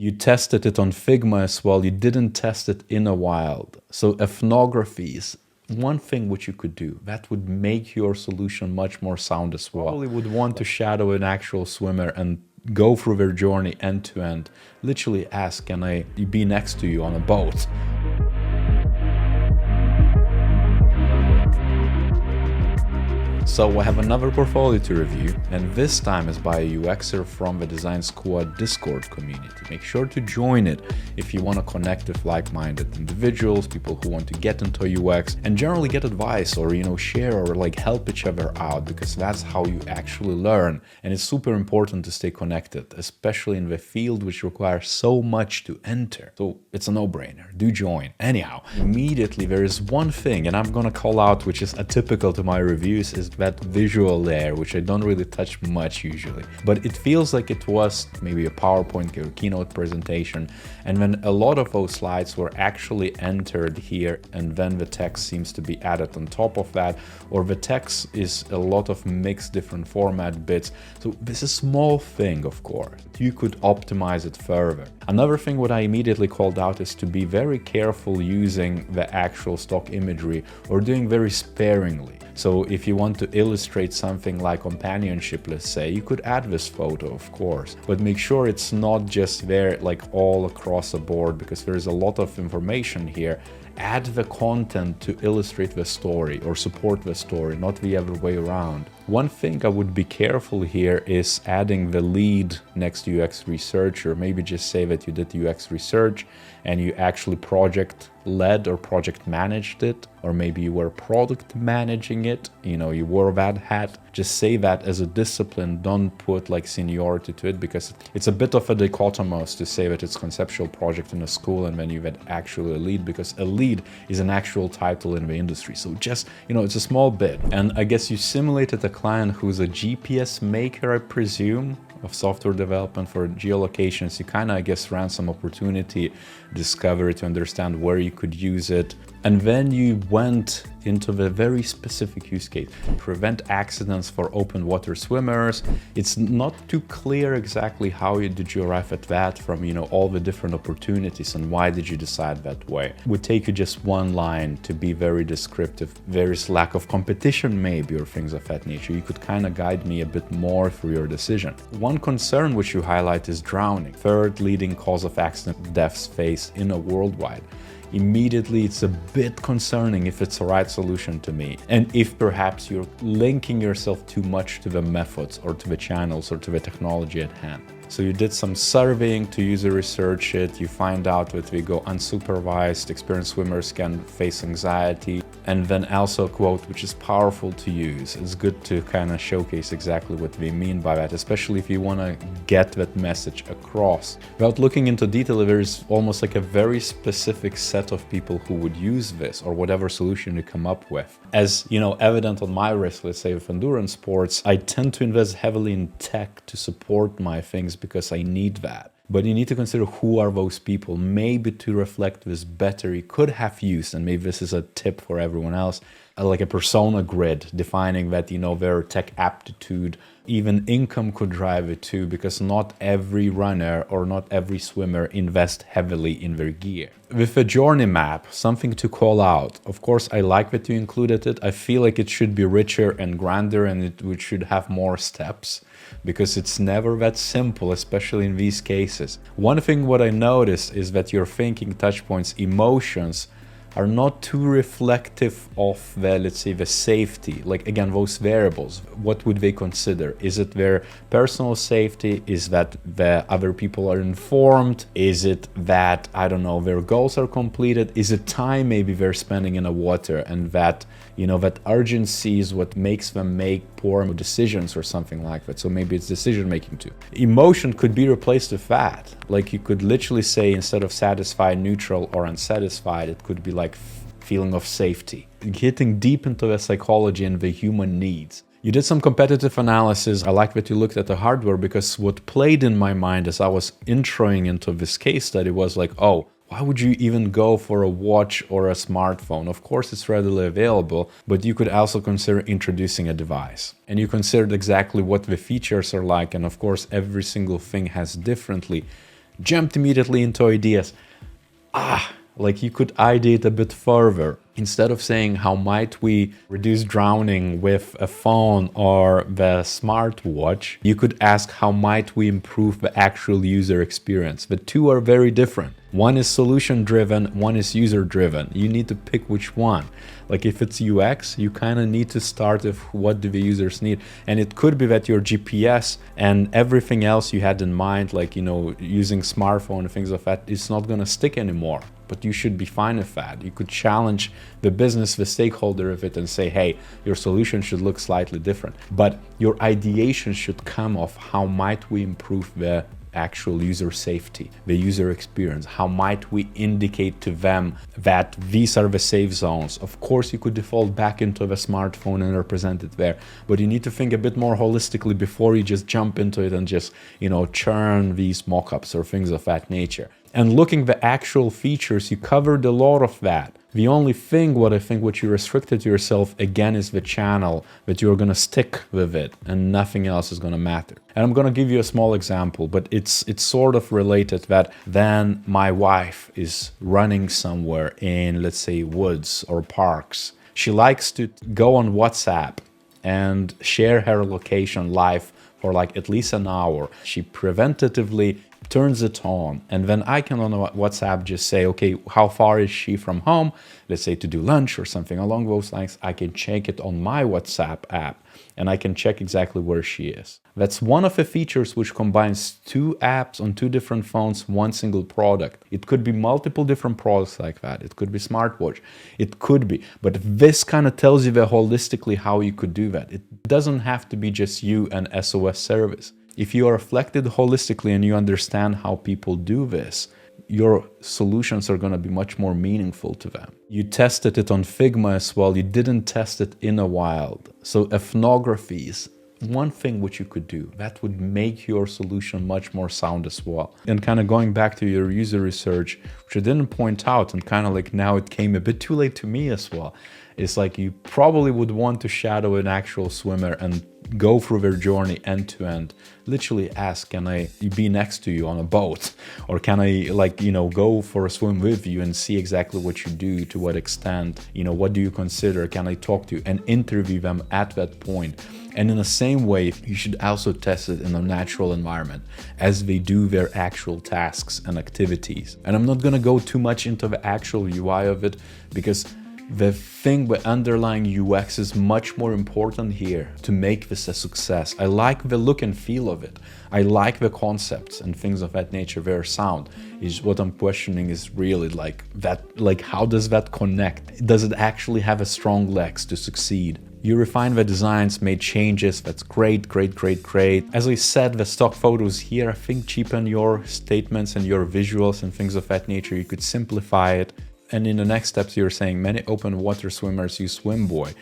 You tested it on Figma as well. You didn't test it in a wild. So ethnography is one thing which you could do that would make your solution much more sound as well. Probably would want to shadow an actual swimmer and go through their journey end to end. Literally ask, can I be next to you on a boat? So I have another portfolio to review, and this time is by a UXer from the Design Squad Discord community. Make sure to join it if you want to connect with like-minded individuals, people who want to get into UX and generally get advice or, share or help each other out, because that's how you actually learn. And it's super important to stay connected, especially in the field which requires so much to enter. So it's a no-brainer. Do join. Anyhow, immediately there is one thing, and I'm gonna call out, which is atypical to my reviews, is that visual layer, which I don't really touch much usually. But it feels like it was maybe a PowerPoint or keynote presentation, and then a lot of those slides were actually entered here, and then the text seems to be added on top of that, or the text is a lot of mixed different format bits. So this is a small thing, of course. You could optimize it further. Another thing what I immediately called out is to be very careful using the actual stock imagery or doing very sparingly. So if you want to illustrate something like companionship, let's say, you could add this photo, of course, but make sure it's not just there all across the board, because there's a lot of information here. Add the content to illustrate the story or support the story, not the other way around. One thing I would be careful here is adding the lead next to UX researcher. Maybe just say that you did UX research and you actually project led or project managed it, or maybe you were product managing it, you wore that hat. Just say that as a discipline. Don't put seniority to it, because it's a bit of a dichotomous to say that it's conceptual project in a school and then you had actually a lead, because a lead is an actual title in the industry. So just, it's a small bit. And I guess you simulated a client who's a GPS maker, I presume, of software development for geolocations. You kind of, I guess, ran some opportunity discovery to understand where you could use it. And then you went into the very specific use case, prevent accidents for open water swimmers. It's not too clear exactly how did you arrive at that from, all the different opportunities, and why did you decide that way. It would take you just one line to be very descriptive. There is lack of competition maybe, or things of that nature. You could kind of guide me a bit more through your decision. One concern which you highlight is drowning. Third leading cause of accident deaths faced in a worldwide. Immediately, it's a bit concerning if it's the right solution to me, and if perhaps you're linking yourself too much to the methods or to the channels or to the technology at hand. So you did some surveying to user research it, you find out that we go unsupervised, experienced swimmers can face anxiety, and then also a quote which is powerful to use. It's good to kind of showcase exactly what we mean by that, especially if you want to get that message across. Without looking into detail, there's almost a very specific set of people who would use this or whatever solution you come up with. As evident on my risk, let's say with endurance sports, I tend to invest heavily in tech to support my things because I need that. But you need to consider who are those people. Maybe to reflect this better, you could have used, and maybe this is a tip for everyone else, like a persona grid, defining that, their tech aptitude, even income could drive it too, because not every runner or not every swimmer invest heavily in their gear. With a journey map, something to call out. Of course, I like that you included it. I feel like it should be richer and grander, and it should have more steps, because it's never that simple, especially in these cases. One thing what I noticed is that your thinking, touchpoints, emotions are not too reflective of the, let's say, the safety. Again, those variables, what would they consider? Is it their personal safety? Is that the other people are informed? Is it that, I don't know, their goals are completed? Is it time maybe they're spending in the water, and that, that urgency is what makes them make poor decisions or something like that. So maybe it's decision making too. Emotion could be replaced with that. You could literally say, instead of satisfied, neutral, or unsatisfied, it could be feeling of safety. Getting deep into the psychology and the human needs. You did some competitive analysis. I like that you looked at the hardware, because what played in my mind as I was introing into this case study was oh, why would you even go for a watch or a smartphone? Of course, it's readily available, but you could also consider introducing a device. And you considered exactly what the features are like, and of course, every single thing has differently. jumped immediately into ideas. Like you could ideate a bit further. Instead of saying how might we reduce drowning with a phone or the smartwatch, you could ask how might we improve the actual user experience. The two are very different. One is solution driven, one is user driven. You need to pick which one. Like if it's UX, you kind of need to start with what do the users need. And it could be that your GPS and everything else you had in mind, like, you know, using smartphone and things like that, is not going to stick anymore. But you should be fine with that. You could challenge the business, the stakeholder of it, and say, hey, your solution should look slightly different. But your ideation should come off how might we improve the actual user safety, the user experience. How might we indicate to them that these are the safe zones? Of course, you could default back into the smartphone and represent it there, but you need to think a bit more holistically before you just jump into it and just, you know, churn these mockups or things of that nature. And looking at the actual features, you covered a lot of that. The only thing what you restricted yourself again is the channel, that you're going to stick with it and nothing else is going to matter. And I'm going to give you a small example, but it's sort of related. That then my wife is running somewhere in, let's say, woods or parks. She likes to go on WhatsApp and share her location live for like at least an hour. She preventatively turns it on, and then I can on WhatsApp just say, okay, how far is she from home? Let's say to do lunch or something along those lines. I can check it on my WhatsApp app and I can check exactly where she is. That's one of the features which combines two apps on two different phones, one single product. It could be multiple different products like that. It could be smartwatch. It could be, but this kind of tells you holistically how you could do that. It doesn't have to be just you and SOS service. If you are reflected holistically and you understand how people do this, your solutions are going to be much more meaningful to them. You tested it on Figma as well. You didn't test it in a wild. So ethnography is one thing which you could do that would make your solution much more sound as well. And kind of going back to your user research, which I didn't point out, and kind of like now it came a bit too late to me as well. It's like you probably would want to shadow an actual swimmer and go through their journey end to end. Literally ask, can I be next to you on a boat? Or can I, like, you know, go for a swim with you and see exactly what you do, to what extent, you know, what do you consider? Can I talk to you? And interview them at that point. And in the same way, you should also test it in a natural environment as they do their actual tasks and activities. And I'm not going to go too much into the actual UI of it, because the thing with underlying UX is much more important here to make this a success. I like the look and feel of it. I like the concepts and things of that nature. Their sound is what I'm questioning, is really like that, like how does that connect? Does it actually have a strong legs to succeed? You refine the designs, made changes, that's great, great, great, great. As I said, the stock photos here, I think cheapen your statements and your visuals and things of that nature. You could simplify it. And in the next steps, you're saying many open water swimmers use Swimboy.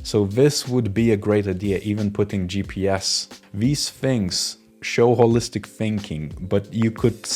So this would be a great idea, even putting GPS. These things show holistic thinking, but you could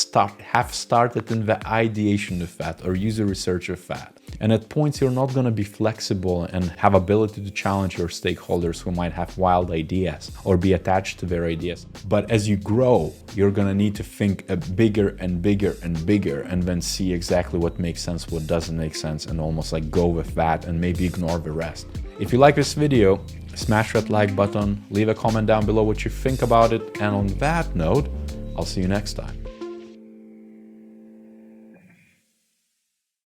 have started in the ideation of that or user research of that. And at points, you're not going to be flexible and have ability to challenge your stakeholders who might have wild ideas or be attached to their ideas. But as you grow, you're going to need to think bigger and bigger and bigger, and then see exactly what makes sense, what doesn't make sense, and almost like go with that and maybe ignore the rest. If you like this video, smash that like button, leave a comment down below what you think about it. And on that note, I'll see you next time.